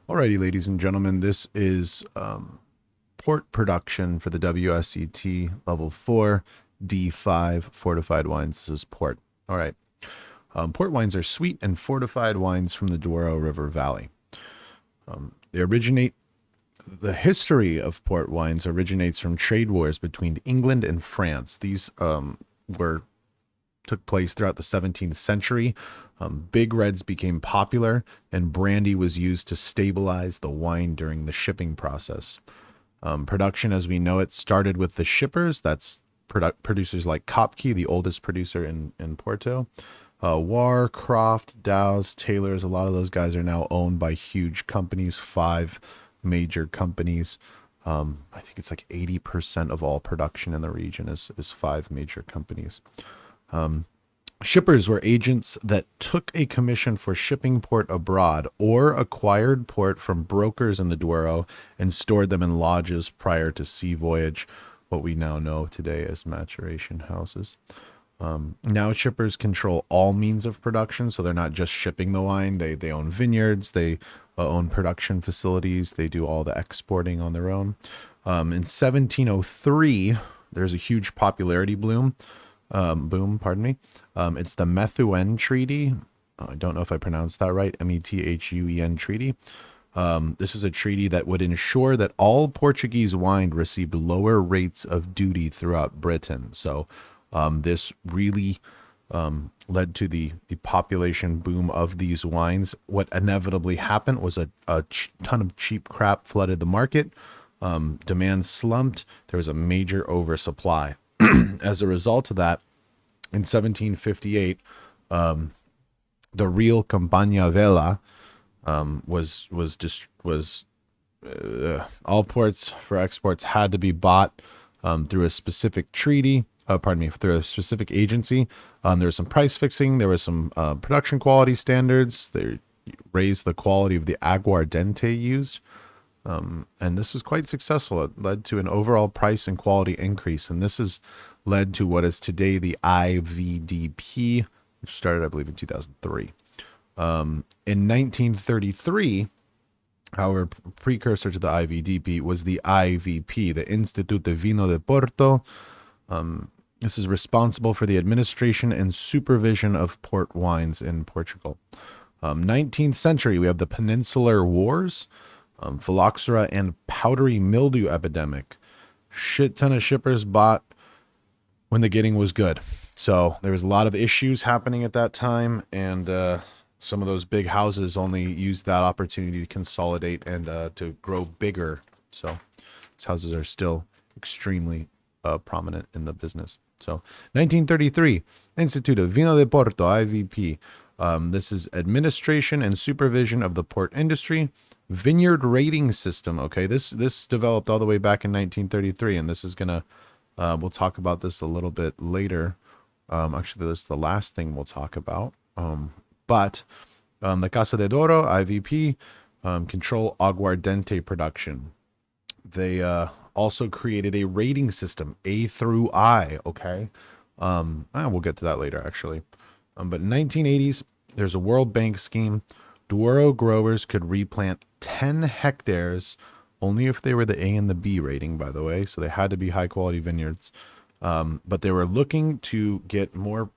Alrighty, ladies and gentlemen, this is port production for the WSET Level 4 D5 fortified wines. This is port. All right. Port wines are sweet and fortified wines from the Douro River Valley. They originate, the history of port wines originates from trade wars between England and France. These were took place throughout the 17th century. Big reds became popular, and brandy was used to stabilize the wine during the shipping process. Production, as we know it, started with the shippers. That's producers like Kopke, the oldest producer in Porto. War, Croft, Dow's, Taylor's, a lot of those guys are now owned by huge companies, five major companies. I think it's like 80% of all production in the region is five major companies. Shippers were agents that took a commission for shipping port abroad or acquired port from brokers in the Douro and stored them in lodges prior to sea voyage, what we now know today as maturation houses. Now shippers control all means of production, so they're not just shipping the wine. They own vineyards, they own production facilities, they do all the exporting on their own. In 1703, there's a huge popularity boom, pardon me. It's the Methuen Treaty. I don't know if I pronounced that right. Methuen Treaty. This is a treaty that would ensure that all Portuguese wine received lower rates of duty throughout Britain. So this really led to the population boom of these wines. What inevitably happened was a ton of cheap crap flooded the market. Demand slumped. There was a major oversupply. As a result of that, in 1758, the real Campagna Vela was all ports for exports had to be bought through a specific treaty. Through a specific agency. There was some price fixing. There was some production quality standards. They raised the quality of the aguardente used. And this was quite successful. It led to an overall price and quality increase. And this has led to what is today the IVDP, which started, I believe, in 2003. In 1933, our precursor to the IVDP was the IVP, the Instituto de Vino de Porto. This is responsible for the administration and supervision of port wines in Portugal. 19th century, we have the Peninsular Wars, phylloxera and powdery mildew epidemic. Shit ton of shippers bought when the getting was good. So there was a lot of issues happening at that time, and some of those big houses only used that opportunity to consolidate and to grow bigger. So these houses are still extremely prominent in the business. So 1933, Instituto Vino de Porto, IVP. This is administration and supervision of the port industry. Vineyard rating system. Okay, this developed all the way back in 1933, and this is gonna we'll talk about this a little bit later. Actually, this is the last thing we'll talk about. But the Casa de Douro, IVP, control aguardente production. They also created a rating system, A through I. Okay, we'll get to that later, actually. But in 1980s, there's a World Bank scheme. Douro growers could replant 10 hectares only if they were the A and the B rating, by the way. So they had to be high quality vineyards. But they were looking to get more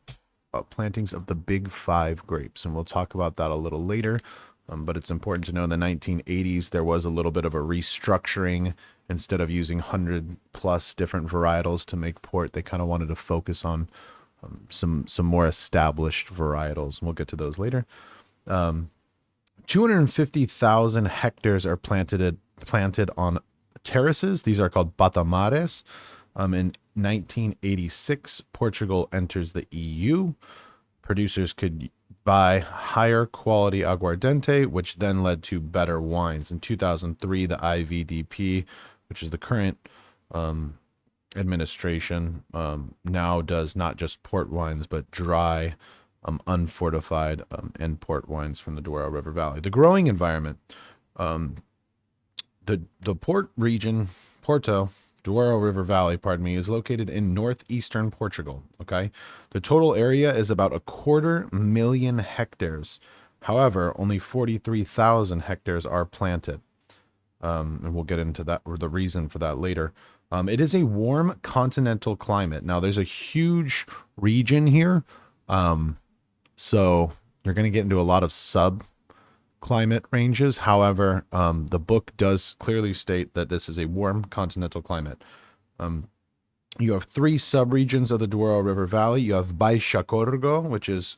plantings of the big five grapes. And we'll talk about that a little later. But it's important to know in the 1980s, there was a little bit of a restructuring. Instead of using 100 plus different varietals to make port, they kind of wanted to focus on some more established varietals. And we'll get to those later. 250,000 hectares are planted on terraces. These are called patamares. In 1986, Portugal enters the EU. Producers could buy higher quality aguardente, which then led to better wines. In 2003, the IVDP, which is the current administration, now does not just port wines, but dry, unfortified, and port wines from the Douro River Valley. The growing environment, the port region, Porto, Douro River Valley, is located in northeastern Portugal. Okay. The total area is about 250,000 hectares. However, only 43,000 hectares are planted. And we'll get into that or the reason for that later. It is a warm continental climate. Now, there's a huge region here. So you're going to get into a lot of sub-climate ranges. However, the book does clearly state that this is a warm continental climate. You have three subregions of the Douro River Valley. You have Baixa Corgo, which is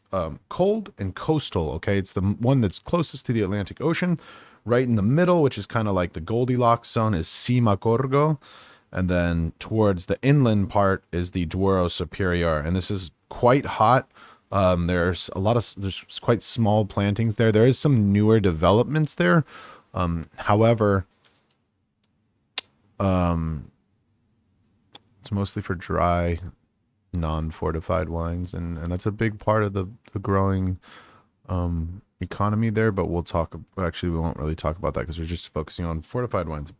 cold and coastal, okay? It's the one that's closest to the Atlantic Ocean. Right in the middle, which is kind of like the Goldilocks zone, is Cima Corgo. And then towards the inland part is the Douro Superior. And this is quite hot. There's quite small plantings there. There is some newer developments there. However, it's mostly for dry, non-fortified wines, and that's a big part of the growing economy there. But we won't really talk about that because we're just focusing on fortified wines.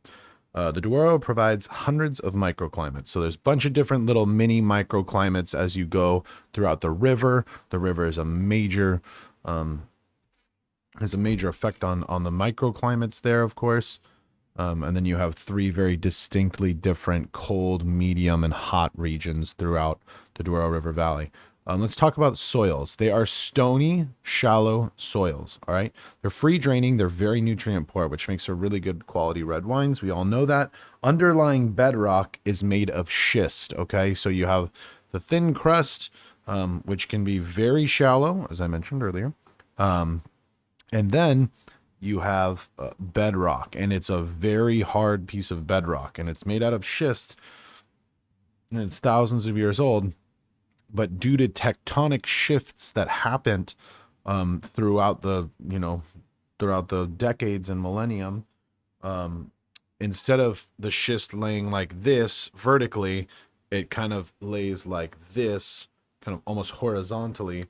The Douro provides hundreds of microclimates. So there's a bunch of different little mini microclimates as you go throughout the river. The river is a major has a major effect on the microclimates there, of course. And then you have three very distinctly different cold, medium, and hot regions throughout the Douro River Valley. Let's talk about soils. They are stony, shallow soils, all right? They're free draining. They're very nutrient poor, which makes for really good quality red wines. We all know that. Underlying bedrock is made of schist, okay? So you have the thin crust, which can be very shallow, as I mentioned earlier. And then you have bedrock, and it's a very hard piece of bedrock, and it's made out of schist, and it's thousands of years old. But due to tectonic shifts that happened throughout the decades and millennium, instead of the schist laying like this vertically, it kind of lays like this, kind of almost horizontally.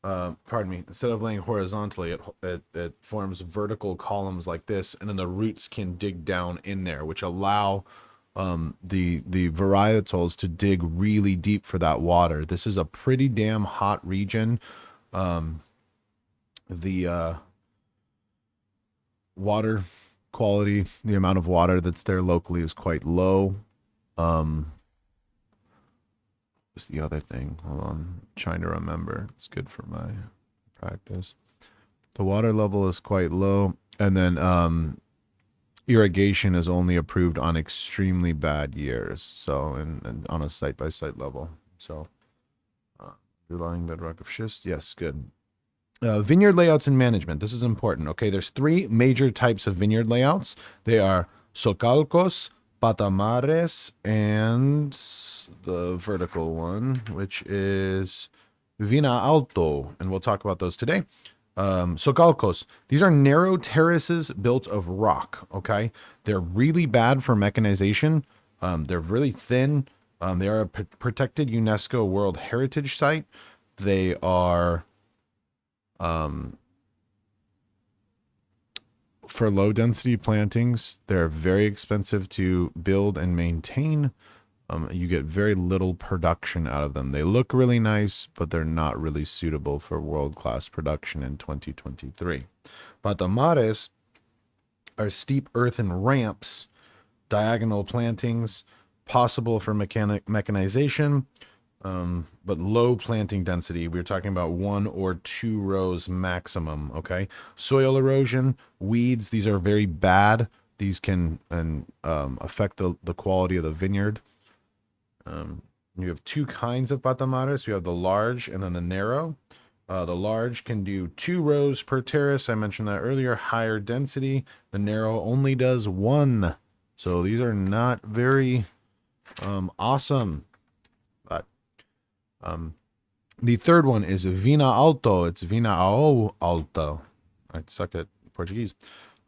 Instead of laying horizontally, it forms vertical columns like this, and then the roots can dig down in there, which allow the varietals to dig really deep for that water. This is a pretty damn hot region. The water quality, the amount of water that's there locally is quite low. What's the other thing? Hold on, I'm trying to remember. It's good for my practice. The water level is quite low, and then irrigation is only approved on extremely bad years, so and on a site-by-site level. So underlying bedrock of schist, yes, good. Vineyard layouts and management. This is important. Okay, there's three major types of vineyard layouts. They are socalcos, patamares, and the vertical one, which is Vina Alto, and we'll talk about those today. Socalcos. These are narrow terraces built of rock, okay? They're really bad for mechanization. They're really thin. They are a protected UNESCO World Heritage Site. They are, for low density plantings, they're very expensive to build and maintain. You get very little production out of them. They look really nice, but they're not really suitable for world-class production in 2023. Patamares are steep earthen ramps, diagonal plantings, possible for mechanization, but low planting density. We're talking about 1 or 2 rows maximum, okay? Soil erosion, weeds, these are very bad. These can affect the quality of the vineyard. You have two kinds of patamares. You have the large and then the narrow. The large can do 2 rows per terrace. I mentioned that earlier. Higher density. The narrow only does 1. So these are not very awesome. But the third one is Vina Alto. It's Vina Alto. I suck at Portuguese.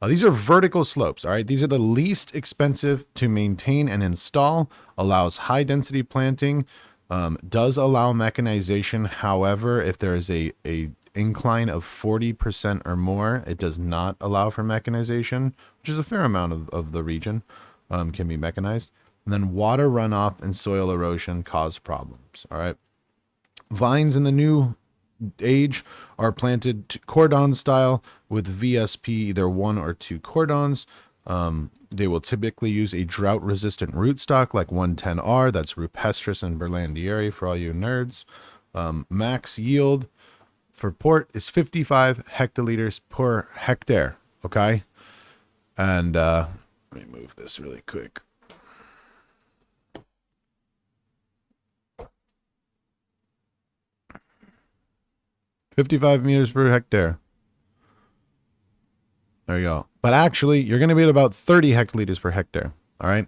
These are vertical slopes, all right? These are the least expensive to maintain and install, allows high density planting, does allow mechanization. However, if there is a incline of 40% or more, it does not allow for mechanization, which is a fair amount of the region can be mechanized. And then water runoff and soil erosion cause problems, all right? Vines in the new age are planted cordon style with VSP, either 1 or 2 cordons. They will typically use a drought-resistant rootstock like 110R. That's Rupestris and Berlandieri for all you nerds. Max yield for port is 55 hectoliters per hectare. Okay, and let me move this really quick. $55 meters per hectare. There you go. But actually, you're going to be at about 30 hectoliters per hectare. All right.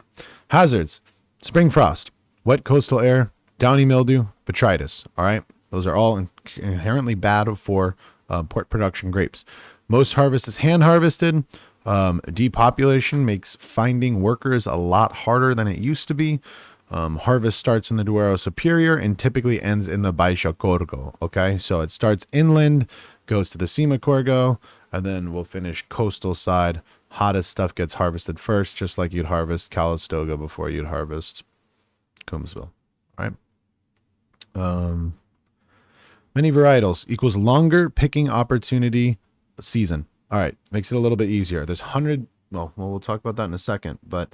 Hazards: spring frost, wet coastal air, downy mildew, botrytis. All right. Those are all inherently bad for port production grapes. Most harvest is hand harvested. Depopulation makes finding workers a lot harder than it used to be. Harvest starts in the Duero Superior and typically ends in the Baixa Corgo. Okay, so it starts inland, goes to the Cima Corgo, and then we'll finish coastal side. Hottest stuff gets harvested first, just like you'd harvest Calistoga before you'd harvest Coombsville. All right. Many varietals equals longer picking opportunity season. All right, makes it a little bit easier. There's 100. Well, we'll talk about that in a second, but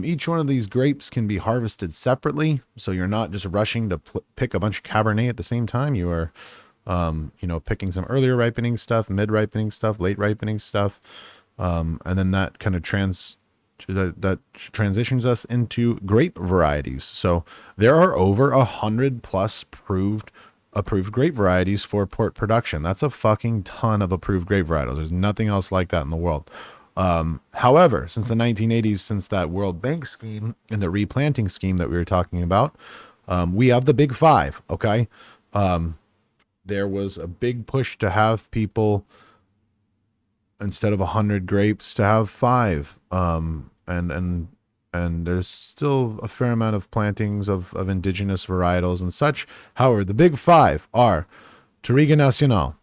each one of these grapes can be harvested separately, so you're not just rushing to pick a bunch of Cabernet at the same time. You are, picking some earlier ripening stuff, mid-ripening stuff, late ripening stuff, and then that kind of transitions us into grape varieties. So there are over 100 plus approved grape varieties for port production. That's a fucking ton of approved grape varietals. There's nothing else like that in the world. However, since the 1980s, since that World Bank scheme and the replanting scheme that we were talking about, we have the big five. Okay. There was a big push to have people, instead of 100 grapes, to have 5. And there's still a fair amount of plantings of indigenous varietals and such. However, the big 5 are Touriga Nacional,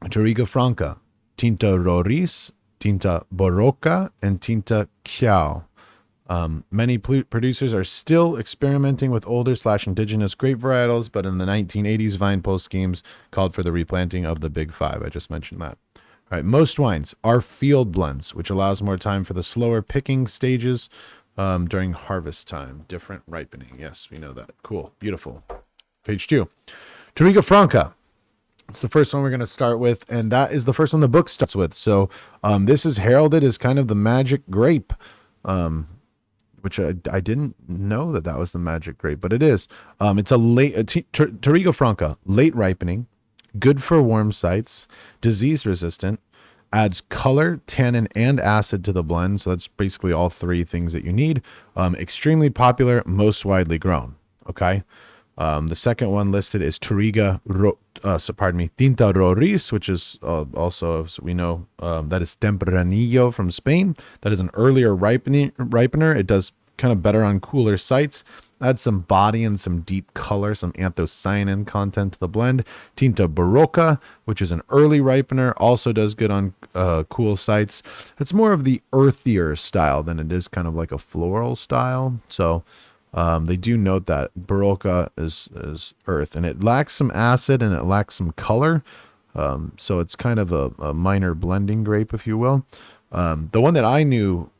Touriga Franca, Tinta Roriz, Tinta Barroca, and Tinta Chiao. Many producers are still experimenting with older/indigenous grape varietals, but in the 1980s, vine pull schemes called for the replanting of the big 5. I just mentioned that. All right, most wines are field blends, which allows more time for the slower picking stages during harvest time. Different ripening. Yes, we know that. Cool. Beautiful. Page 2. Touriga Franca. It's the first one we're going to start with, and that is the first one the book starts with. So this is heralded as kind of the magic grape, which I didn't know that was the magic grape, but it is. It's a Touriga Franca, late ripening, good for warm sites, disease resistant, adds color, tannin, and acid to the blend. So that's basically all 3 things that you need. Extremely popular, most widely grown. Okay. The second one listed is Tinta Roriz, which is also, as we know, that is Tempranillo from Spain. That is an earlier ripener. It does kind of better on cooler sites. Adds some body and some deep color, some anthocyanin content to the blend. Tinta Barroca, which is an early ripener, also does good on cool sites. It's more of the earthier style than it is kind of like a floral style. So they do note that Barroca is earth, and it lacks some acid and it lacks some color. So it's kind of a minor blending grape, if you will. The one that I knew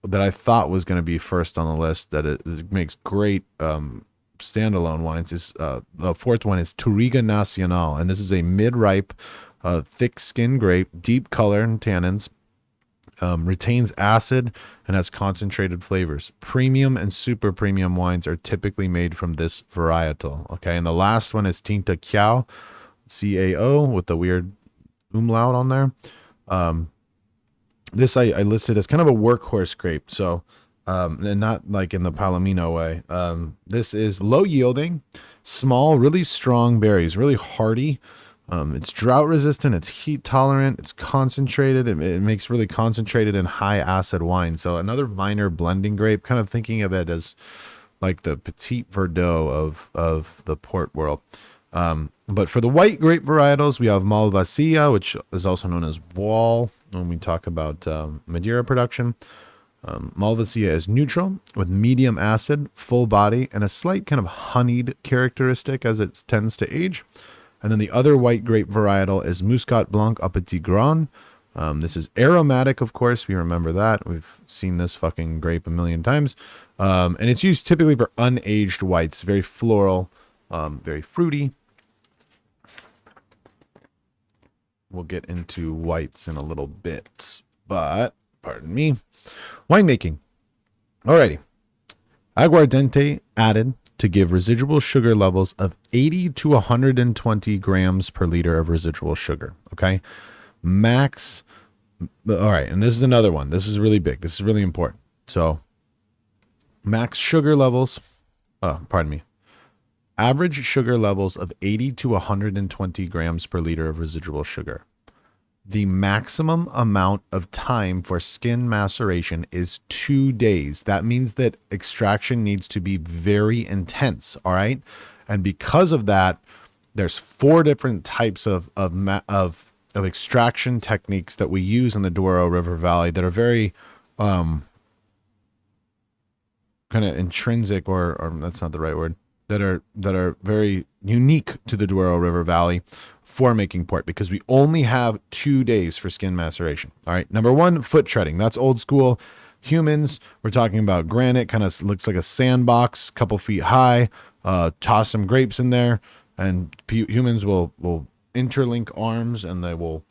that I thought was going to be first on the list, that it makes great standalone wines, is the fourth one is Touriga Nacional, and this is a mid-ripe, thick-skinned grape, deep color and tannins, retains acid, and has concentrated flavors. Premium and super premium wines are typically made from this varietal. Okay, and the last one is Tinta Chiao, CAO, with the weird umlaut on there. This I listed as kind of a workhorse grape, so and not like in the Palomino way. This is low yielding, small, really strong berries, really hardy. It's drought resistant, it's heat tolerant, it's concentrated. It makes really concentrated and high acid wine. So another minor blending grape, kind of thinking of it as like the Petit Verdot of the port world. But for the white grape varietals, we have Malvasia, which is also known as Wall when we talk about Madeira production. Malvasia is neutral with medium acid, full body, and a slight kind of honeyed characteristic as it tends to age. And then the other white grape varietal is Muscat Blanc à Petit Grain. This is aromatic, of course. We remember that. We've seen this fucking grape a million times. And it's used typically for unaged whites. Very floral, very fruity. We'll get into whites in a little bit, but pardon me. Winemaking. Alrighty. Aguardiente added to give residual sugar levels of 80 to 120 grams per liter of residual sugar. Okay. Max. All right. And this is another one. This is really big. This is really important. So max sugar levels. Pardon me. Average sugar levels of 80 to 120 grams per liter of residual sugar. The maximum amount of time for skin maceration is 2 days. That means that extraction needs to be very intense. All right. And because of that, there's 4 different types of extraction techniques that we use in the Douro River Valley that are very kind of intrinsic, or that's not the right word, that are very unique to the Douro River Valley for making port, because we only have 2 days for skin maceration. All right. Number 1, foot treading. That's old school. Humans, we're talking about granite, kind of looks like a sandbox, couple feet high. Toss some grapes in there, and humans will interlink arms, and they will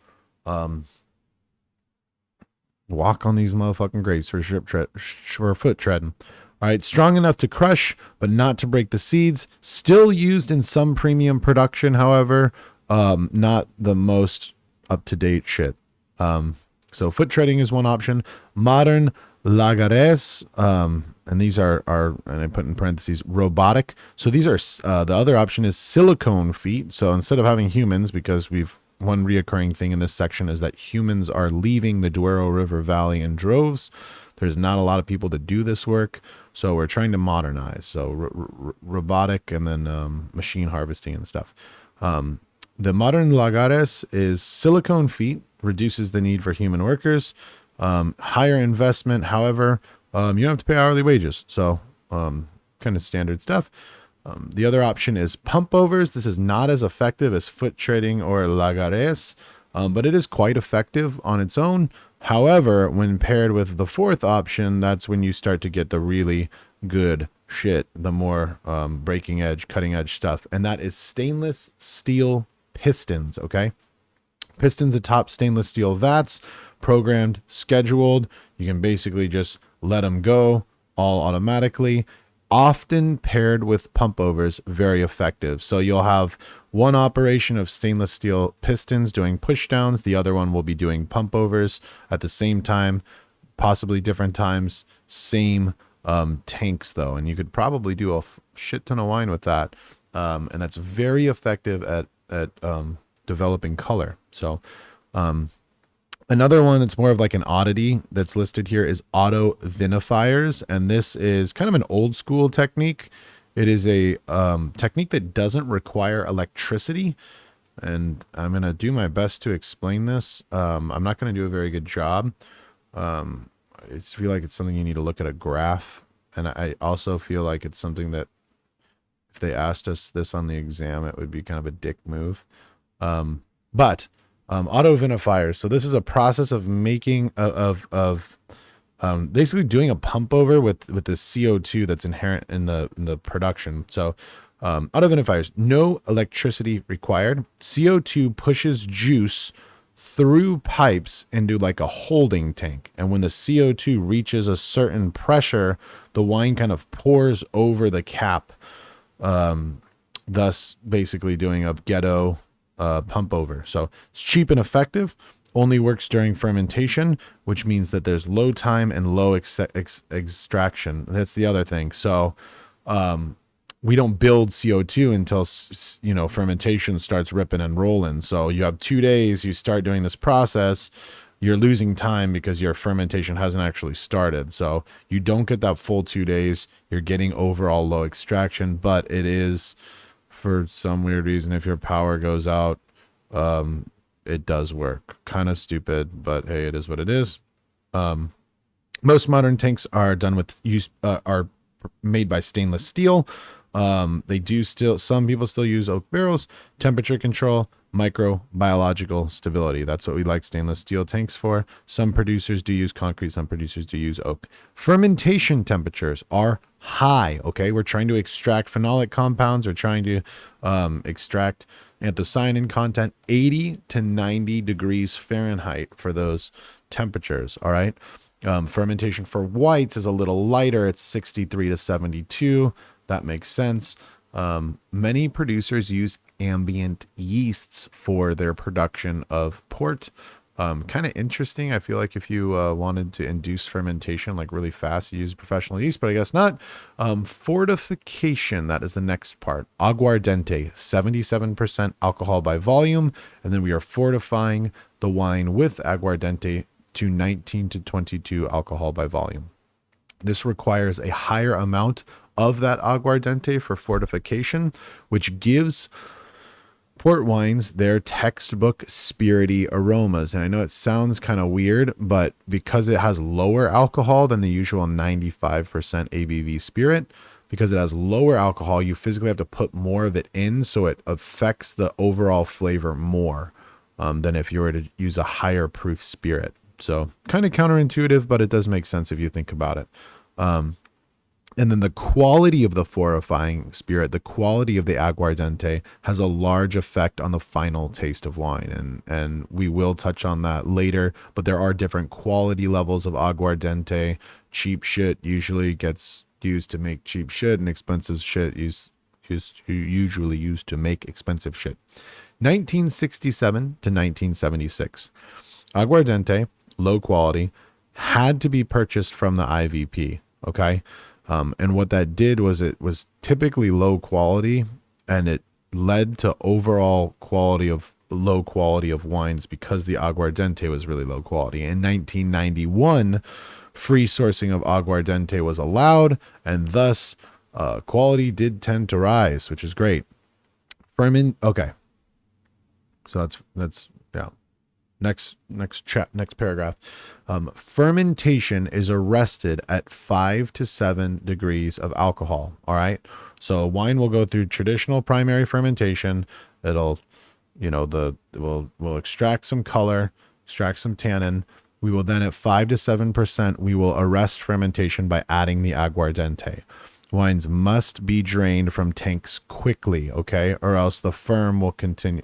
walk on these motherfucking grapes for foot treading. All right, strong enough to crush, but not to break the seeds. Still used in some premium production, however, not the most up-to-date shit. So foot treading is one option. Modern lagares, and these are, and I put in parentheses, robotic. So these are, the other option is silicone feet. So instead of having humans, because one reoccurring thing in this section is that humans are leaving the Douro River Valley in droves. There's not a lot of people to do this work. So we're trying to modernize. So robotic, and then machine harvesting and stuff. The modern lagares is silicone feet, reduces the need for human workers. Higher investment, however, you don't have to pay hourly wages. So kind of standard stuff. The other option is pump overs. This is not as effective as foot treading or lagares, but it is quite effective on its own. However, when paired with the 4th option, that's when you start to get the really good shit, the more breaking edge, cutting edge stuff. And that is stainless steel pistons. Okay. Pistons atop stainless steel vats, programmed, scheduled. You can basically just let them go all automatically. Often paired with pump overs, very effective. So you'll have one operation of stainless steel pistons doing push downs. The other one will be doing pump overs at the same time, possibly different times, same tanks though. And you could probably do a shit ton of wine with that. And that's very effective at developing color. So, another one that's more of like an oddity that's listed here is auto vinifiers. And this is kind of an old school technique. It is a technique that doesn't require electricity. And I'm going to do my best to explain this. I'm not going to do a very good job. I feel like it's something you need to look at a graph. And I also feel like it's something that if they asked us this on the exam, it would be kind of a dick move. But auto vinifiers. So this is a process of making basically doing a pump over with the CO2 that's inherent in the production. So auto vinifiers, no electricity required. CO2 pushes juice through pipes into like a holding tank. And when the CO2 reaches a certain pressure, the wine kind of pours over the cap, thus basically doing a ghetto pump over. So it's cheap and effective, only works during fermentation, which means that there's low time and low extraction. That's the other thing. So we don't build CO2 until, fermentation starts ripping and rolling. So you have 2 days, you start doing this process, you're losing time because your fermentation hasn't actually started. So you don't get that full 2 days. You're getting overall low extraction, but it is, for some weird reason, if your power goes out, it does work. Kind of stupid, but hey, it is what it is. Most modern tanks are done with are made by stainless steel. They do still, some people still use oak barrels, temperature control, microbiological stability. That's what we like stainless steel tanks for. Some producers do use concrete, some producers do use oak. Fermentation temperatures are high. Okay. We're trying to extract phenolic compounds, or trying to extract anthocyanin content, 80 to 90 degrees Fahrenheit for those temperatures. All right. Fermentation for whites is a little lighter. It's 63 to 72. That makes sense. Many producers use ambient yeasts for their production of port. Kind of interesting. I feel like if you wanted to induce fermentation like really fast, you use professional yeast, but I guess not. Fortification, that is the next part. Aguardiente, 77% alcohol by volume, and then we are fortifying the wine with aguardiente to 19 to 22 alcohol by volume. This requires a higher amount of that aguardiente for fortification, which gives port wines their textbook spirity aromas. And I know it sounds kind of weird, but because it has lower alcohol than the usual 95% ABV spirit, because it has lower alcohol, you physically have to put more of it in, so it affects the overall flavor more than if you were to use a higher proof spirit. So kind of counterintuitive, but it does make sense if you think about it. And then the quality of the fortifying spirit, the quality of the aguardiente, has a large effect on the final taste of wine. And we will touch on that later, but there are different quality levels of aguardiente. Cheap shit usually gets used to make cheap shit, and expensive shit usually used to make expensive shit. 1967 to 1976. Aguardiente, low quality, had to be purchased from the IVP. Okay. And what that did was, it was typically low quality, and it led to overall low quality of wines because the aguardiente was really low quality. In 1991, free sourcing of aguardiente was allowed, and thus quality did tend to rise, which is great. Okay. So that's yeah. Next paragraph. Fermentation is arrested at 5 to 7 degrees of alcohol. All right. So wine will go through traditional primary fermentation. It'll, we'll extract some color, extract some tannin. We will then, at 5 to 7%, we will arrest fermentation by adding the aguardiente. Wines must be drained from tanks quickly, okay, or else the firm will continue.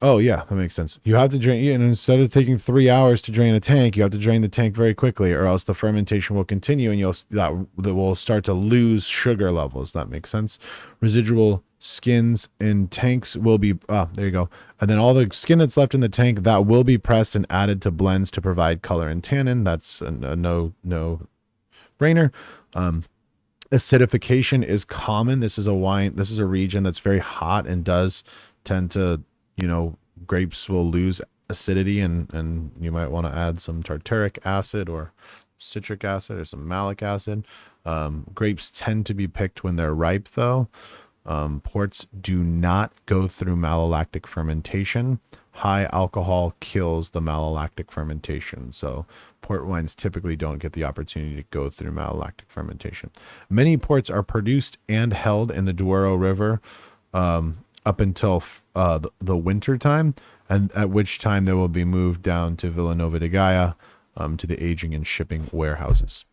Oh yeah, that makes sense. You have to drain, and instead of taking 3 hours to drain a tank, you have to drain the tank very quickly, or else the fermentation will continue, and that will start to lose sugar levels. That makes sense. Residual skins in tanks will be there you go, and then all the skin that's left in the tank, that will be pressed and added to blends to provide color and tannin. That's a no brainer. Acidification is common. This is a region that's very hot and does tend to, grapes will lose acidity, and you might want to add some tartaric acid or citric acid or some malic acid. Grapes tend to be picked when they're ripe, though. Ports do not go through malolactic fermentation. High alcohol kills the malolactic fermentation. So port wines typically don't get the opportunity to go through malolactic fermentation. Many ports are produced and held in the Douro River up until the winter time, and at which time they will be moved down to Vila Nova de Gaia to the aging and shipping warehouses.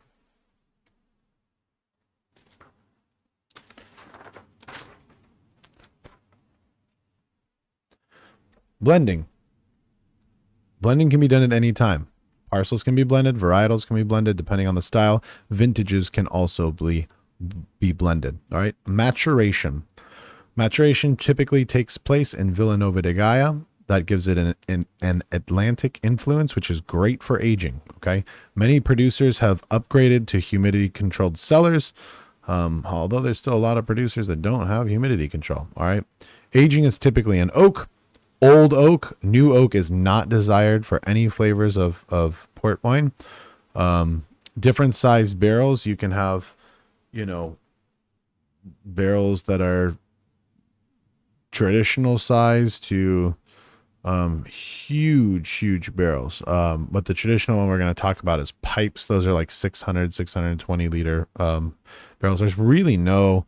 Blending. Blending can be done at any time. Parcels can be blended, varietals can be blended depending on the style. Vintages can also be blended. All right. Maturation. Maturation typically takes place in Vila Nova de Gaia. That gives it an Atlantic influence, which is great for aging. Okay. Many producers have upgraded to humidity controlled cellars, although there's still a lot of producers that don't have humidity control. All right. Aging is typically in oak. Old oak, new oak is not desired for any flavors of port wine. Different sized barrels. You can have, barrels that are traditional size to Huge barrels. But the traditional one we're going to talk about is pipes. Those are like 600, 620 liter barrels. There's really no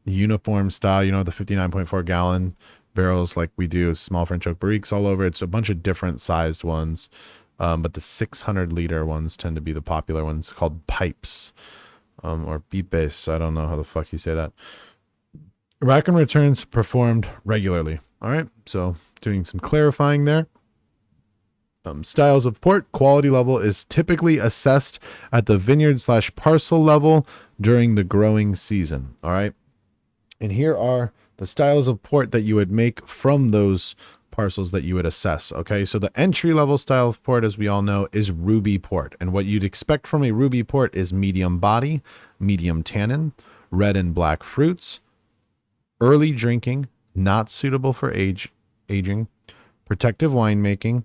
uniform style, the 59.4 gallon barrels like we do small French oak barriques all over. It's a bunch of different sized ones. But the 600 liter ones tend to be the popular ones called pipes, or pipes. I don't know how the fuck you say that. Rack and returns performed regularly. All right. So doing some clarifying there. Styles of port quality level is typically assessed at the vineyard/parcel level during the growing season. All right. And here are the styles of port that you would make from those parcels that you would assess. Okay. So the entry level style of port, as we all know, is ruby port. And what you'd expect from a ruby port is medium body, medium tannin, red and black fruits, early drinking, not suitable for aging, protective winemaking,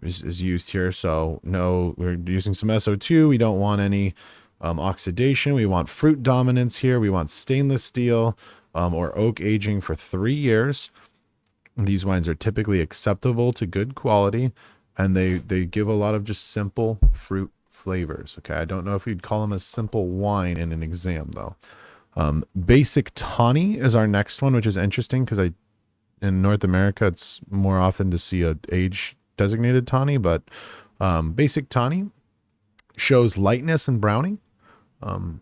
is used here. So no, we're using some SO2. We don't want any oxidation. We want fruit dominance here. We want stainless steel or oak aging for 3 years. These wines are typically acceptable to good quality, and they give a lot of just simple fruit flavors. Okay, I don't know if you'd call them a simple wine in an exam though. Basic tawny is our next one, which is interesting because in North America it's more often to see a age designated tawny, but basic tawny shows lightness and browning, and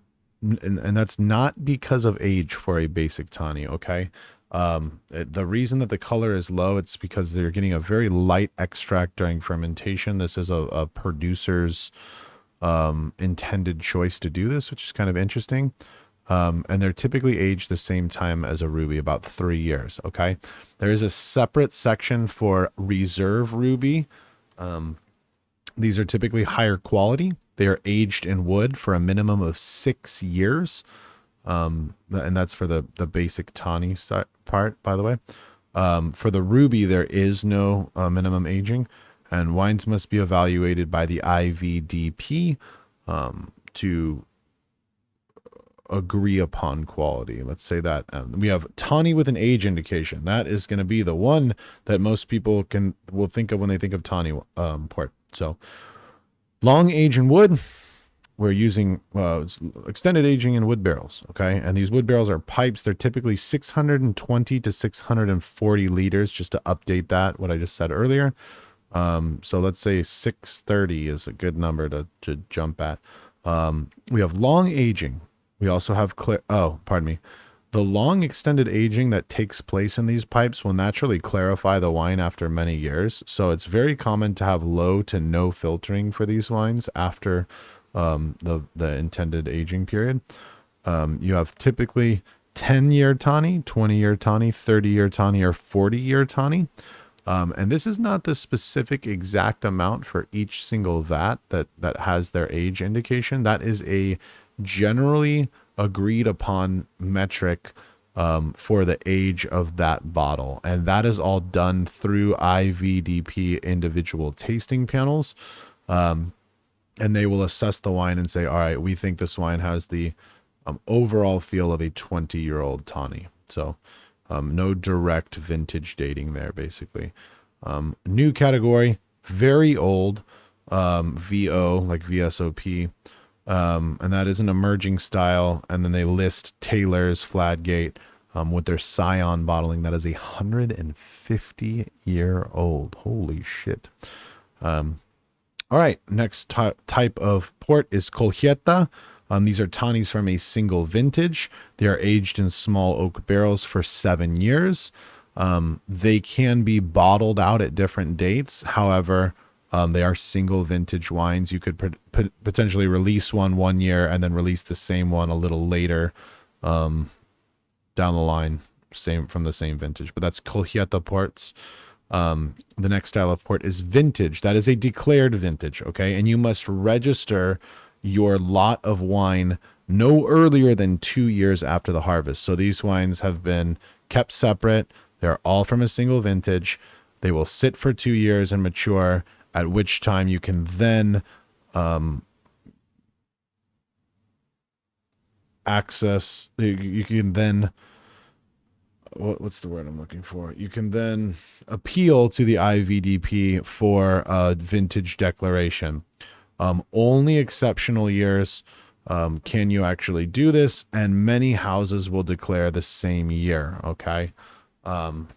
that's not because of age for a basic tawny. Okay, the reason that the color is low, it's because they're getting a very light extract during fermentation. This is a producer's intended choice to do this, which is kind of interesting. And they're typically aged the same time as a ruby, about 3 years. Okay. There is a separate section for reserve ruby. These are typically higher quality. They are aged in wood for a minimum of 6 years. And that's for the basic tawny part, by the way. For the ruby, there is no minimum aging, and wines must be evaluated by the IVDP to agree upon quality. Let's say that we have tawny with an age indication. That is going to be the one that most people will think of when they think of tawny port. So long age in wood, we're using extended aging in wood barrels. Okay, and these wood barrels are pipes. They're typically 620 to 640 liters, just to update that what I just said earlier. So let's say 630 is a good number to jump at. We have long aging. We also have the long extended aging that takes place in these pipes will naturally clarify the wine after many years. So it's very common to have low to no filtering for these wines after the intended aging period. You have typically 10-year tawny, 20-year tawny, 30-year tawny, or 40-year tawny. And this is not the specific exact amount for each single vat that has their age indication. That is a generally agreed upon metric for the age of that bottle, and that is all done through IVDP individual tasting panels, and they will assess the wine and say, all right, we think this wine has the overall feel of a 20-year-old tawny. So no direct vintage dating there, basically. New category, very old, VO, like VSOP. And that is an emerging style. And then they list Taylor's Fladgate with their Scion bottling. That is 150-year-old. Holy shit. All right. Next type of port is Colheita. These are tawnies from a single vintage. They are aged in small oak barrels for 7 years. They can be bottled out at different dates. However, they are single vintage wines. You could potentially release one year and then release the same one a little later down the line, from the same vintage. But that's Colheita ports. The next style of port is vintage. That is a declared vintage, okay? And you must register your lot of wine no earlier than 2 years after the harvest. So these wines have been kept separate. They're all from a single vintage. They will sit for 2 years and mature, at which time you can then you can then what's the word I'm looking for? You can then appeal to the IVDP for a vintage declaration. Only exceptional years can you actually do this, and many houses will declare the same year. Okay. And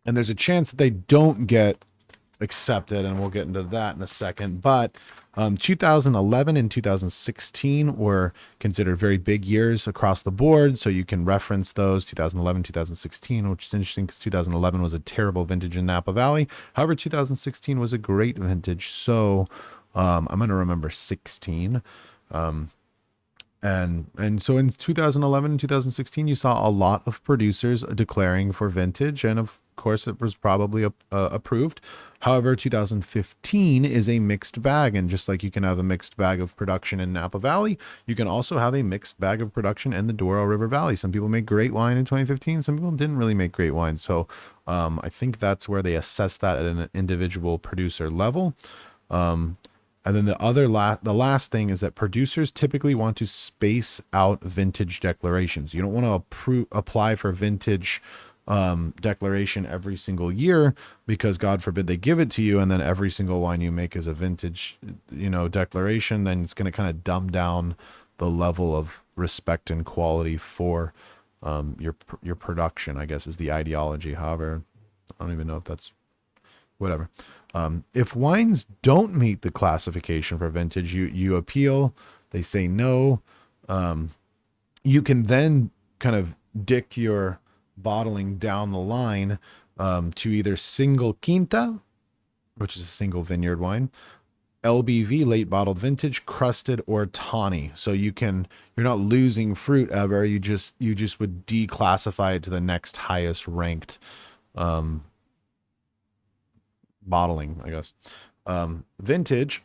there's a chance that they don't get accepted, and we'll get into that in a second. But 2011 and 2016 were considered very big years across the board, so you can reference those 2011, 2016, which is interesting because 2011 was a terrible vintage in Napa Valley. However, 2016 was a great vintage, so I'm going to remember 16. And so in 2011 and 2016, you saw a lot of producers declaring for vintage, and of course, it was probably approved. However, 2015 is a mixed bag, and just like you can have a mixed bag of production in Napa Valley, you can also have a mixed bag of production in the Douro River Valley. Some people make great wine in 2015, some people didn't really make great wine. So I think that's where they assess that at an individual producer level. And then the last thing is that producers typically want to space out vintage declarations. You don't want to apply for vintage declaration every single year, because God forbid they give it to you and then every single wine you make is a vintage, declaration. Then it's going to kind of dumb down the level of respect and quality for your production, I guess, is the ideology. However, I don't even know if that's whatever. If wines don't meet the classification for vintage, you appeal. They say no. You can then kind of dick your bottling down the line to either single quinta, which is a single vineyard wine, LBV, late bottled vintage, crusted, or tawny. So you're not losing fruit ever. You just would declassify it to the next highest ranked bottling, I guess. Vintage.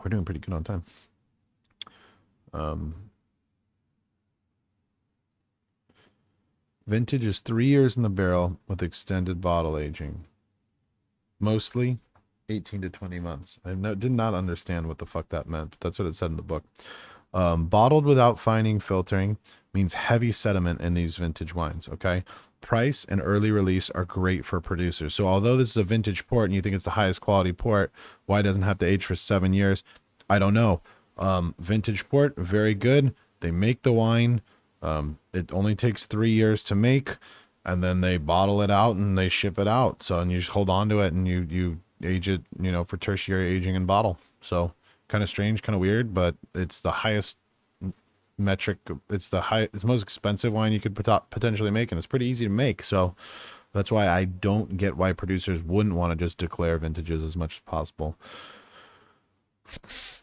We're doing pretty good on time. Vintage is 3 years in the barrel with extended bottle aging. Mostly 18 to 20 months. I did not understand what the fuck that meant, but that's what it said in the book. Bottled without fining, filtering means heavy sediment in these vintage wines. Okay. Price and early release are great for producers. So although this is a vintage port and you think it's the highest quality port, why doesn't it have to age for 7 years? I don't know. Vintage port, very good. They make the wine. It only takes 3 years to make, and then they bottle it out and they ship it out. So, and you just hold on to it and you age it, for tertiary aging and bottle. So kind of strange, kind of weird, but it's the highest metric. It's the most expensive wine you could potentially make, and it's pretty easy to make. So that's why I don't get why producers wouldn't want to just declare vintages as much as possible.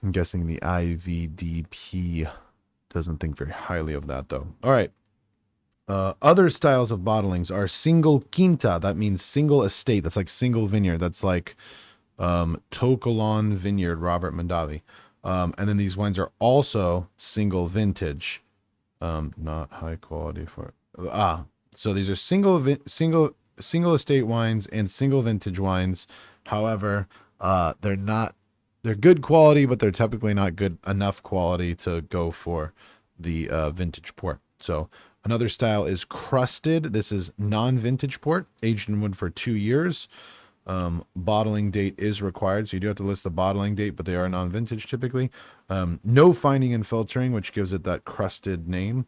I'm guessing the IVDP doesn't think very highly of that, though. All right. Other styles of bottlings are single quinta. That means single estate. That's like single vineyard. That's like Tocolon Vineyard, Robert Mondavi. And then these wines are also single vintage, not high quality for so these are single estate wines and single vintage wines. However, they're good quality, but they're typically not good enough quality to go for the vintage port. So another style is crusted. This is non-vintage port, aged in wood for 2 years. Bottling date is required, so you do have to list the bottling date, but they are non-vintage typically. No fining and filtering, which gives it that crusted name.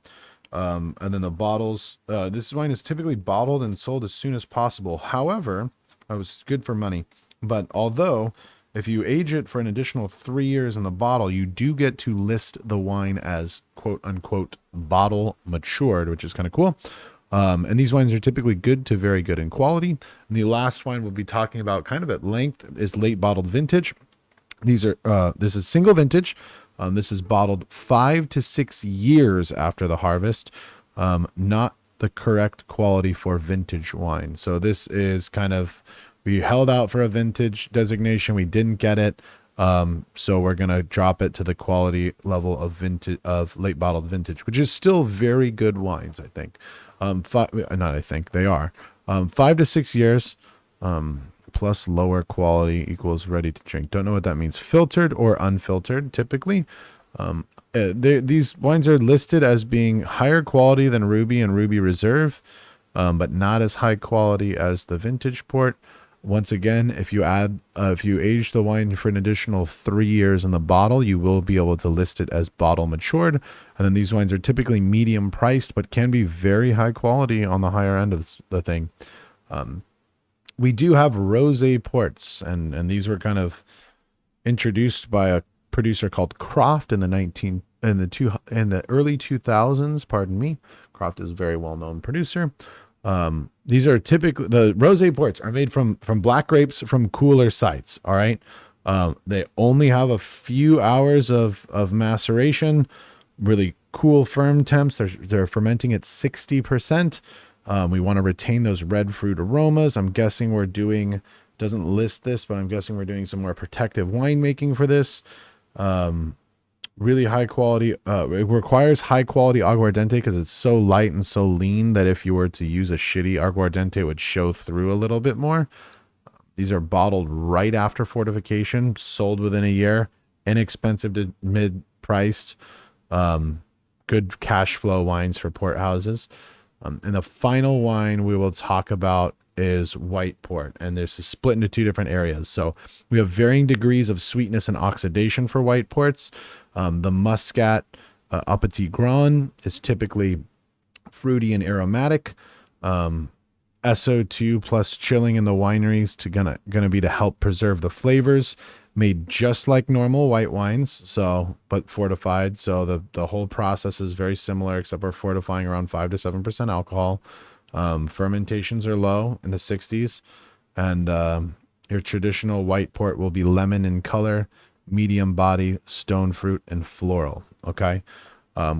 And then the bottles, this wine is typically bottled and sold as soon as possible. However, it was good for money. But although if you age it for an additional 3 years in the bottle, you do get to list the wine as quote unquote bottle matured, which is kind of cool. And these wines are typically good to very good in quality. And the last wine we'll be talking about kind of at length is late bottled vintage. This is single vintage. This is bottled 5 to 6 years after the harvest. Not the correct quality for vintage wine. So this is kind of, we held out for a vintage designation. We didn't get it. So we're going to drop it to the quality level of late bottled vintage, which is still very good wines, I think. They are 5 to 6 years, plus lower quality equals ready to drink. Don't know what that means. Filtered or unfiltered, typically. these wines are listed as being higher quality than Ruby and Ruby Reserve, but not as high quality as the vintage port. Once again, if you age the wine for an additional 3 years in the bottle, you will be able to list it as bottle matured. And then these wines are typically medium priced, but can be very high quality on the higher end of the thing. We do have rosé ports, and these were kind of introduced by a producer called Croft in the early 2000s. Pardon me. Croft is a very well known producer. These are typically, the rosé ports are made from black grapes from cooler sites. All right. They only have a few hours of maceration, really cool firm temps. They're fermenting at 60%. We want to retain those red fruit aromas. I'm guessing doesn't list this, but I'm guessing we're doing some more protective winemaking for this. Really high quality. It requires high quality aguardente because it's so light and so lean that if you were to use a shitty aguardente, it would show through a little bit more. These are bottled right after fortification, sold within a year, inexpensive to mid-priced, good cash flow wines for port houses. And the final wine we will talk about is white port, and this is split into two different areas. So we have varying degrees of sweetness and oxidation for white ports. The Muscat Petit Grand is typically fruity and aromatic. SO2 plus chilling in the wineries gonna be to help preserve the flavors. Made just like normal white wines, but fortified. So the whole process is very similar, except we're fortifying around 5 to 7% alcohol. Fermentations are low in the 60s, and your traditional white port will be lemon in color, medium body, stone fruit, and floral. Okay.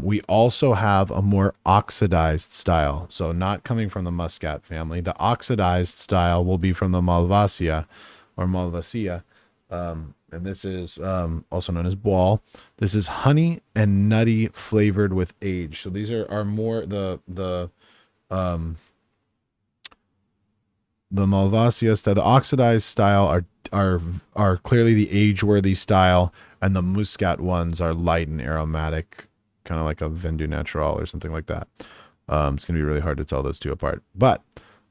We also have a more oxidized style. So not coming from the Muscat family. The oxidized style will be from the Malvasia or Malvasia. And this is also known as Boal. This is honey and nutty flavored with age. So these are more the Malvasia style. The oxidized style are clearly the age-worthy style, and the Muscat ones are light and aromatic, kind of like a Vin du Natural or something like that. It's gonna be really hard to tell those two apart. But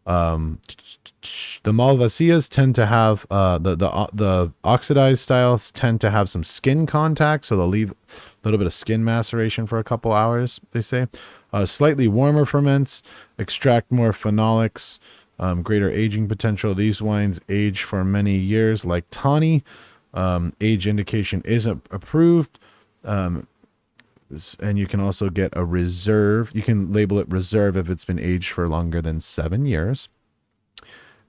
the Malvasias tend to have the oxidized styles tend to have some skin contact, so they'll leave a little bit of skin maceration for a couple hours. They say slightly warmer ferments extract more phenolics. Greater aging potential. These wines age for many years, like Tawny. Age indication isn't approved. And you can also get a reserve. You can label it reserve if it's been aged for longer than 7 years.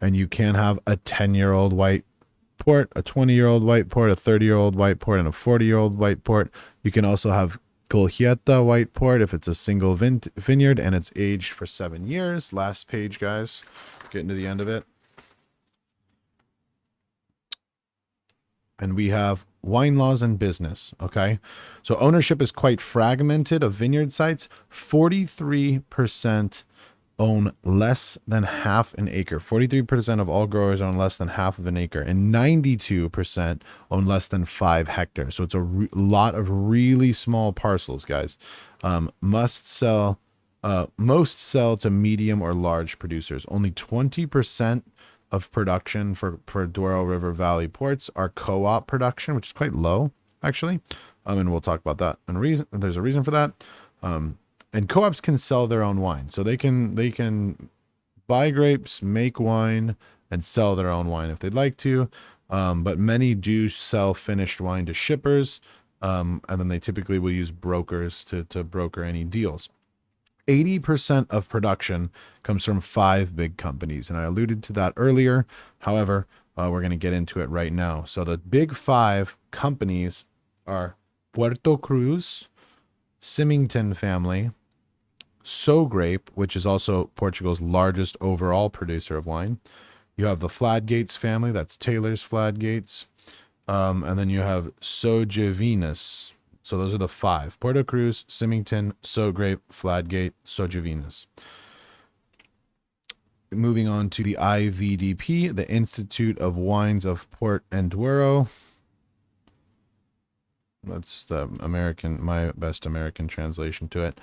And you can have a 10-year-old white port, a 20-year-old white port, a 30-year-old white port, and a 40-year-old white port. You can also have Golgieta white port if it's a single vineyard and it's aged for 7 years. Last page, guys. Getting to the end of it. And we have wine laws and business. Okay. So ownership is quite fragmented of vineyard sites. 43% own less than half an acre. 43% of all growers own less than half of an acre, and 92% own less than 5 hectares. So it's a lot of really small parcels, guys. Most sell to medium or large producers. Only 20% of production for Douro River Valley ports are co-op production, which is quite low, actually. And we'll talk about that. And there's a reason for that. And co-ops can sell their own wine, so they can buy grapes, make wine, and sell their own wine if they'd like to. But many do sell finished wine to shippers, and then they typically will use brokers to broker any deals. 80% of production comes from 5 big companies, and I alluded to that earlier. However, we're going to get into it right now. So the big 5 companies are Puerto Cruz, Symington family, Sogrape, which is also Portugal's largest overall producer of wine. You have the Fladgates family, that's Taylor's Fladgates. And then you have Sogevinus. So those are the 5. Puerto Cruz, Symington, Sogrape, Fladgate, Sogevinus. Moving on to the IVDP, the Institute of Wines of Port and Douro. That's the American, my best American translation to it.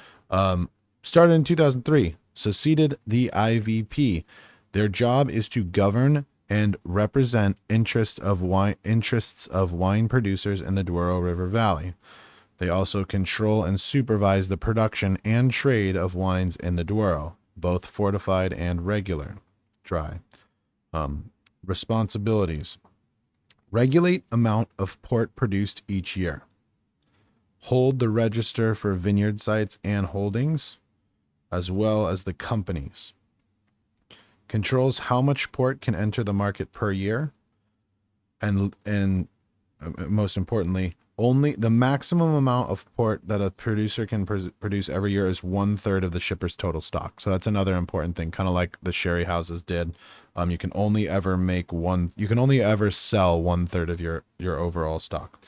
Started in 2003, succeeded the IVP. Their job is to govern and represent interests of wine producers in the Douro River Valley. They also control and supervise the production and trade of wines in the Douro, both fortified and regular, dry. Responsibilities: regulate amount of port produced each year, hold the register for vineyard sites and holdings, as well as the companies, controls how much port can enter the market per year, and most importantly, only the maximum amount of port that a producer can produce every year is 1/3 of the shipper's total stock. So that's another important thing, kind of like the sherry houses did. You can only ever you can only ever sell 1/3 of your overall stock.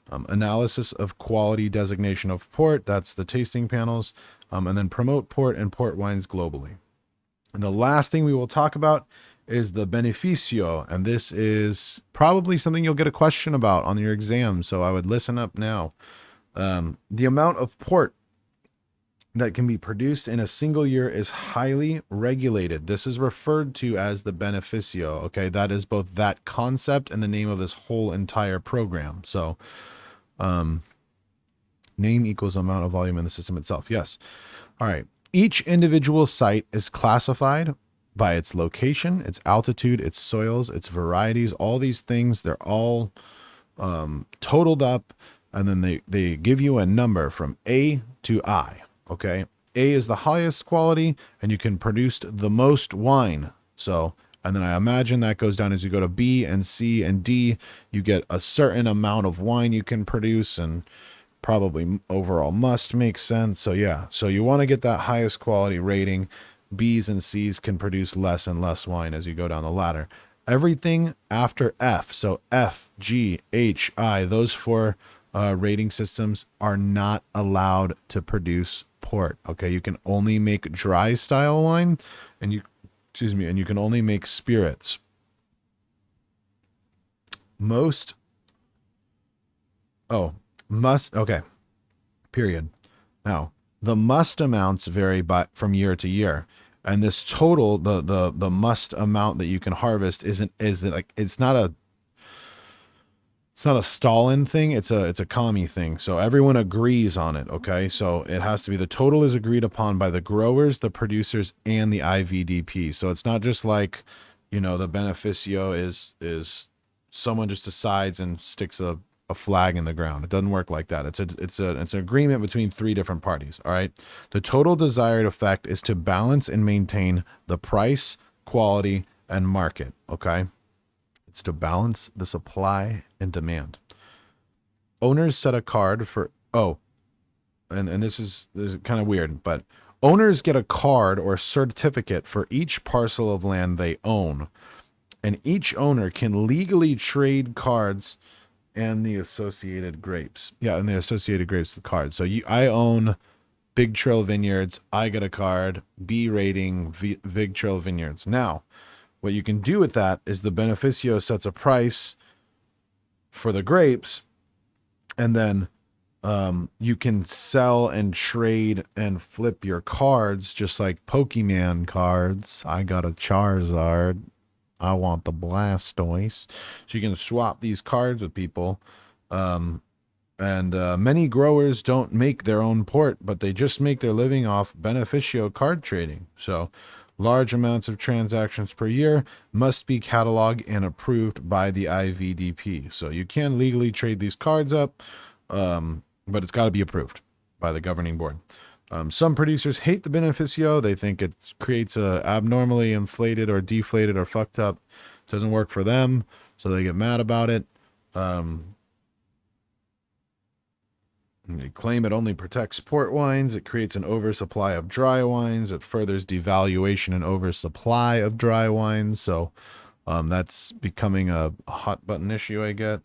Analysis of quality designation of port, that's the tasting panels, and then promote port and port wines globally. And the last thing we will talk about is the beneficio, and this is probably something you'll get a question about on your exam, so I would listen up now. The amount of port that can be produced in a single year is highly regulated. This is referred to as the beneficio, okay? That is both that concept and the name of this whole entire program. So name equals amount of volume in the system itself. Yes. All right. Each individual site is classified by its location, its altitude, its soils, its varieties, all these things. They're all totaled up, and then they give you a number from A to I. Okay. A is the highest quality, and you can produce the most wine. So, and then I imagine that goes down as you go to B and C and D. You get a certain amount of wine you can produce, and probably overall must make sense. So yeah, so you want to get that highest quality rating. B's and C's can produce less and less wine as you go down the ladder. Everything after F, so F, G, H, I, those four rating systems are not allowed to produce port. Okay, you can only make dry style wine, and you can only make spirits. Okay, period. Now, the must amounts vary from year to year, and this total, the must amount that you can harvest it's not a Stalin thing, it's a commie thing. So everyone agrees on it, okay? So it has to be, the total is agreed upon by the growers, the producers, and the IVDP. So it's not just like, the beneficio is someone just decides and sticks a flag in the ground. It doesn't work like that. It's an agreement between three different parties. All right. The total desired effect is to balance and maintain the price, quality, and market. Okay. It's to balance the supply and demand. Owners set a card for, and this is kind of weird, but owners get a card or certificate for each parcel of land they own. And each owner can legally trade cards and the associated grapes. Yeah, and the associated grapes, the cards. So I own Big Trail Vineyards. I get a card, B rating, Big Trail Vineyards. Now, what you can do with that is the beneficio sets a price for the grapes, and then you can sell and trade and flip your cards just like Pokemon cards. I got a Charizard. I want the Blastoise. So you can swap these cards with people. And many growers don't make their own port, but they just make their living off beneficio card trading. So large amounts of transactions per year must be cataloged and approved by the IVDP. So you can legally trade these cards up, but it's got to be approved by the governing board. Some producers hate the beneficio. They think it creates a abnormally inflated or deflated or fucked up. It doesn't work for them, so they get mad about it. They claim it only protects port wines. It creates an oversupply of dry wines. It furthers devaluation and oversupply of dry wines. So that's becoming a hot button issue, I guess.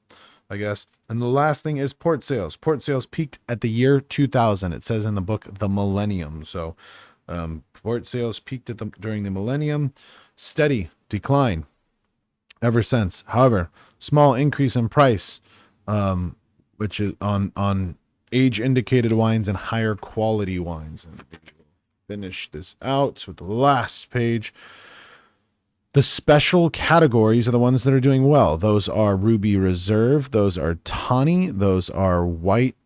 And the last thing is port sales. Port sales peaked at the year 2000. It says in the book, The Millennium. So port sales peaked during the millennium. Steady decline ever since. However, small increase in price which is on age indicated wines and higher quality wines. And we will finish this out with the last page. The special categories are the ones that are doing well. Those are Ruby Reserve. Those are Tawny. Those are white,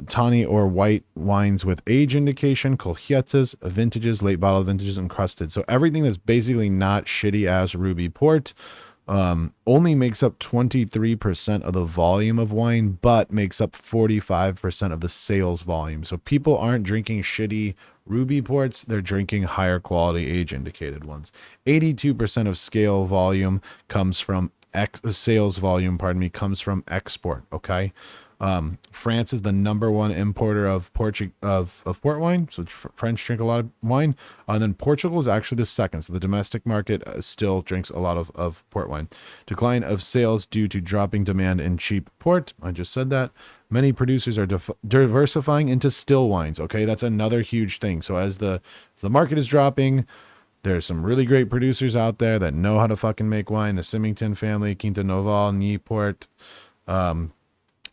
tawny or white wines with age indication, colhetas, vintages, late bottle vintages, and crusted. So everything that's basically not shitty as Ruby Port only makes up 23% of the volume of wine, but makes up 45% of the sales volume. So people aren't drinking shitty Ruby ports, they're drinking higher quality age indicated ones. 82% of scale volume comes from sales volume, comes from export. Okay. France is the number one importer of port wine. So French drink a lot of wine. And then Portugal is actually the second. So the domestic market still drinks a lot of port wine. Decline of sales due to dropping demand in cheap port. I just said that. Many producers are diversifying into still wines. Okay, that's another huge thing. So as the market is dropping, there's some really great producers out there that know how to fucking make wine. The Symington family, Quinta Noval, Newport.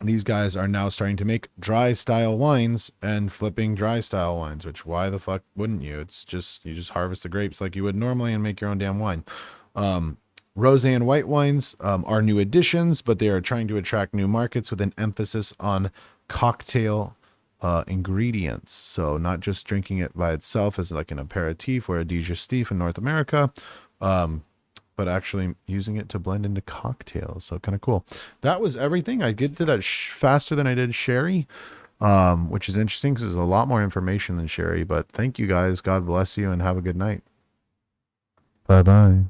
These guys are now starting to make dry style wines and flipping dry style wines, which why the fuck wouldn't you? It's just, you just harvest the grapes like you would normally and make your own damn wine. Rosé and white wines are new additions, but they are trying to attract new markets with an emphasis on cocktail ingredients. So not just drinking it by itself as like an aperitif or a digestif in North America, but actually using it to blend into cocktails. So kind of cool. That was everything. I did that faster than I did sherry, which is interesting because there's a lot more information than sherry. But thank you guys. God bless you and have a good night. Bye-bye.